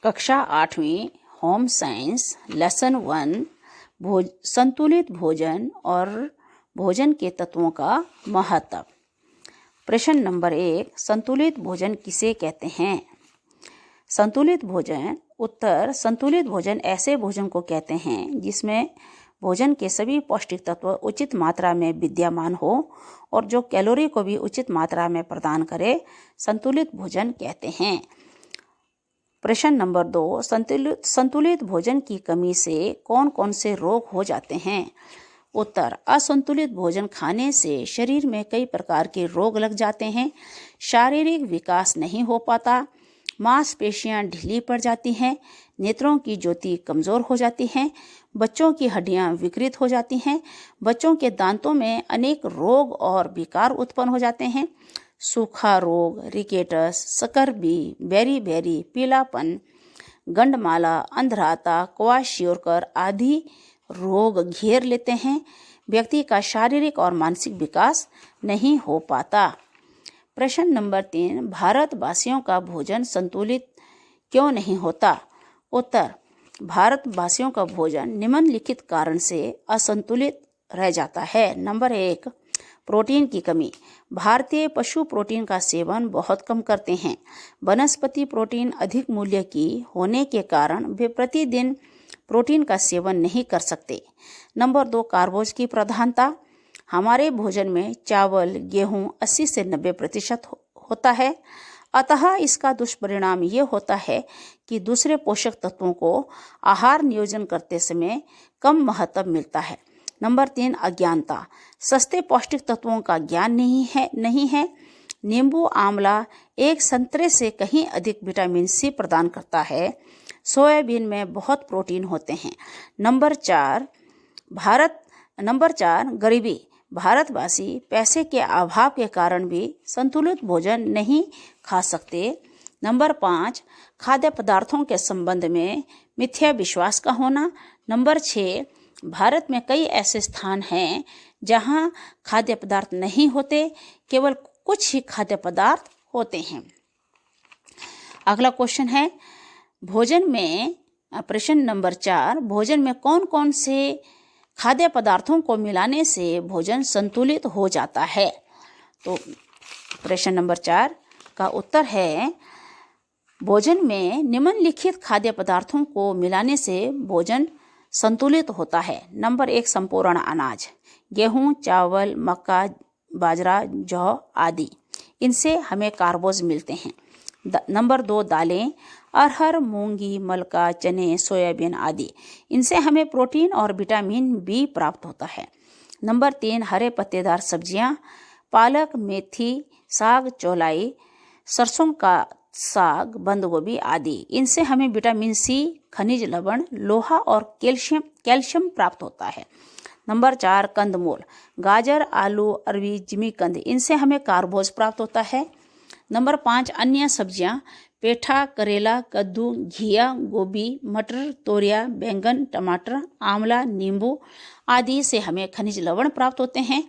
कक्षा 8वीं home science lesson 1 संतुलित भोजन और भोजन के तत्वों का महत्व। प्रश्न नंबर 1, संतुलित भोजन किसे कहते हैं? संतुलित भोजन। उत्तर, संतुलित भोजन ऐसे भोजन को कहते हैं जिसमें भोजन के सभी पौष्टिक तत्व उचित मात्रा में विद्यमान हो और जो कैलोरी को भी उचित मात्रा में प्रदान करे, संतुलित भोजन कहते हैं। प्रश्न नंबर 2, संतुलित भोजन की कमी से कौन कौन से रोग हो जाते हैं? उत्तर, असंतुलित भोजन खाने से शरीर में कई प्रकार के रोग लग जाते हैं। शारीरिक विकास नहीं हो पाता, मांसपेशियां ढीली पड़ जाती हैं, नेत्रों की ज्योति कमजोर हो जाती हैं, बच्चों की हड्डियां विकृत हो जाती हैं, बच्चों के दांतों में अनेक रोग और विकार उत्पन्न हो जाते हैं। सूखा रोग, रिकेटस, स्कर्वी, बेरी पीलापन, गंडमाला, अंधराता, क्वाशियोरकर आदि रोग घेर लेते हैं। व्यक्ति का शारीरिक और मानसिक विकास नहीं हो पाता। प्रश्न नंबर 3, भारतवासियों का भोजन संतुलित क्यों नहीं होता? उत्तर, भारतवासियों का भोजन निम्नलिखित कारण से असंतुलित रह जाता है। नंबर 1, प्रोटीन की कमी। भारतीय पशु प्रोटीन का सेवन बहुत कम करते हैं। वनस्पति प्रोटीन अधिक मूल्य की होने के कारण वे प्रतिदिन प्रोटीन का सेवन नहीं कर सकते। नंबर 2, कार्बोज की प्रधानता। हमारे भोजन में चावल, गेहूं 80 से 90% होता है, अतः इसका दुष्परिणाम ये होता है कि दूसरे पोषक तत्वों को आहार नियोजन करते समय कम महत्व मिलता है। नंबर 3, अज्ञानता। सस्ते पौष्टिक तत्वों का ज्ञान नहीं है। नींबू, आंवला एक संतरे से कहीं अधिक विटामिन सी प्रदान करता है। सोयाबीन में बहुत प्रोटीन होते हैं। नंबर 4, गरीबी। भारतवासी पैसे के अभाव के कारण भी संतुलित भोजन नहीं खा सकते। नंबर 5, खाद्य पदार्थों के संबंध में मिथ्या विश्वास का होना। नंबर 6, भारत में कई ऐसे स्थान हैं जहां खाद्य पदार्थ नहीं होते, केवल कुछ ही खाद्य पदार्थ होते हैं। अगला क्वेश्चन है भोजन में। प्रश्न नंबर 4, भोजन में कौन कौन से खाद्य पदार्थों को मिलाने से भोजन संतुलित हो जाता है? तो प्रश्न नंबर 4 का उत्तर है, भोजन में निम्नलिखित खाद्य पदार्थों को मिलाने से भोजन संतुलित होता है। नंबर 1, संपूर्ण अनाज, गेहूं, चावल, मक्का, बाजरा, जौ आदि, इनसे हमें कार्बोज मिलते हैं। नंबर 2, दालें, अरहर, मूंगी, मलका, चने, सोयाबीन आदि, इनसे हमें प्रोटीन और विटामिन बी प्राप्त होता है। नंबर 3, हरे पत्तेदार सब्जियां, पालक, मेथी, साग, चौलाई, सरसों का साग, बंद गोभी आदि, इनसे हमें विटामिन सी, खनिज लवण, लोहा और कैल्शियम प्राप्त होता है। नंबर 4, कंदमूल, गाजर, आलू, अरवी, जिमीकंद, इनसे हमें कार्बोज प्राप्त होता है। नंबर 5, अन्य सब्जियां, पेठा, करेला, कद्दू, घिया, गोभी, मटर, तोरिया, बैंगन, टमाटर, आंवला, नींबू आदि से हमें खनिज लवण प्राप्त होते हैं।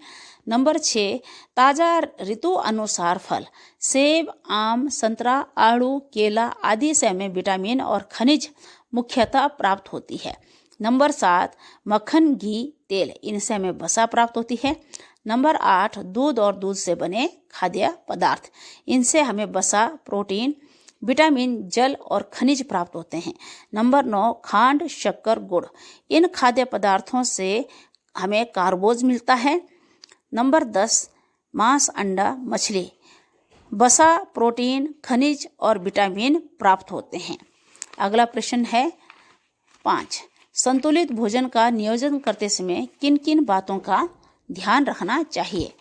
नंबर 6, ताज़ा ऋतु अनुसार फल, सेब, आम, संतरा, आड़ू, केला आदि से हमें विटामिन और खनिज मुख्यतः प्राप्त होती है। नंबर 7, मक्खन, घी, तेल, इनसे हमें वसा प्राप्त होती है। नंबर 8, दूध और दूध से बने खाद्य पदार्थ, इनसे हमें वसा, प्रोटीन, विटामिन, जल और खनिज प्राप्त होते हैं। नंबर 9, खांड, शक्कर, गुड़, इन खाद्य पदार्थों से हमें कार्बोज मिलता है। नंबर 10, मांस, अंडा, मछली, वसा, प्रोटीन, खनिज और विटामिन प्राप्त होते हैं। अगला प्रश्न है 5, संतुलित भोजन का नियोजन करते समय किन किन बातों का ध्यान रखना चाहिए?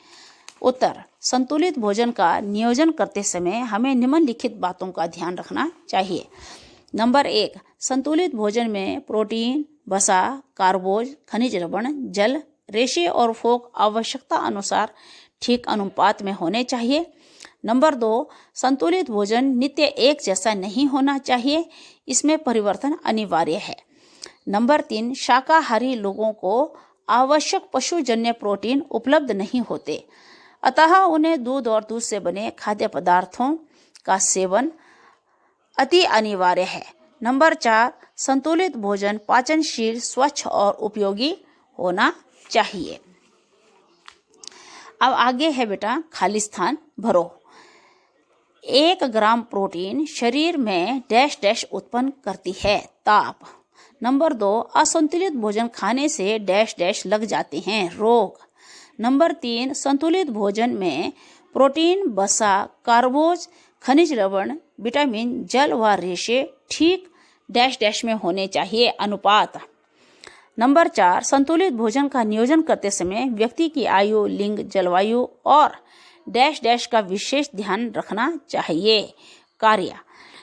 उत्तर, संतुलित भोजन का नियोजन करते समय हमें निम्नलिखित बातों का ध्यान रखना चाहिए। नंबर 1, संतुलित भोजन में प्रोटीन, वसा, कार्बोज, खनिज लवण, जल, रेशे और फोक आवश्यकता अनुसार ठीक अनुपात में होने चाहिए। नंबर 2, संतुलित भोजन नित्य एक जैसा नहीं होना चाहिए, इसमें परिवर्तन अनिवार्य है। नंबर 3, शाकाहारी लोगों को आवश्यक पशुजन्य प्रोटीन उपलब्ध नहीं होते, अतः उन्हें दूध और दूध से बने खाद्य पदार्थों का सेवन अति अनिवार्य है। नंबर 4, संतुलित भोजन पाचनशील, स्वच्छ और उपयोगी होना चाहिए। अब आगे है बेटा खाली स्थान भरो। 1 ग्राम प्रोटीन शरीर में डैश डैश उत्पन्न करती है, ताप। नंबर 2, असंतुलित भोजन खाने से डैश डैश लग जाते हैं, रोग। नंबर 3, संतुलित भोजन में प्रोटीन, वसा, कार्बोज, खनिज लवण, विटामिन, जल व रेशे ठीक डैश डैश में होने चाहिए, अनुपात। नंबर 4, संतुलित भोजन का नियोजन करते समय व्यक्ति की आयु, लिंग, जलवायु और डैश डैश का विशेष ध्यान रखना चाहिए, कार्य।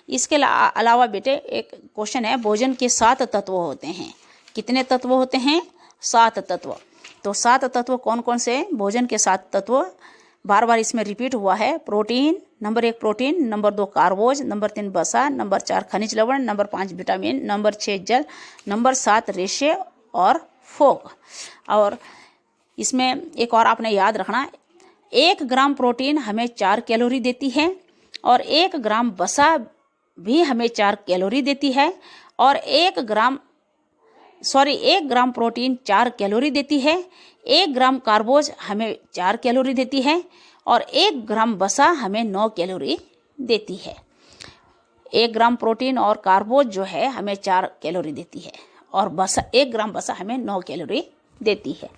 इसके अलावा बेटे एक क्वेश्चन है, भोजन के 7 तत्व होते हैं। कितने तत्व होते हैं? 7 तत्व। तो 7 तत्व कौन कौन से? भोजन के 7 तत्व बार बार इसमें रिपीट हुआ है। Protein, number 1 protein, number 2 कार्बोज, number 3 वसा, नंबर 4 खनिज लवण, नंबर 5 विटामिन, नंबर 6 जल, नंबर 7 रेशे और फोक। और इसमें एक और आपने याद रखना, 1 ग्राम प्रोटीन हमें 4 कैलोरी देती है और 1 ग्राम वसा भी हमें 4 कैलोरी देती है और 1 ग्राम प्रोटीन 4 कैलोरी देती है, 1 ग्राम कार्बोज हमें 4 कैलोरी देती है और 1 ग्राम वसा हमें 9 कैलोरी देती है। 1 ग्राम प्रोटीन और कार्बोज जो है हमें 4 कैलोरी देती है और 1 ग्राम वसा हमें 9 कैलोरी देती है।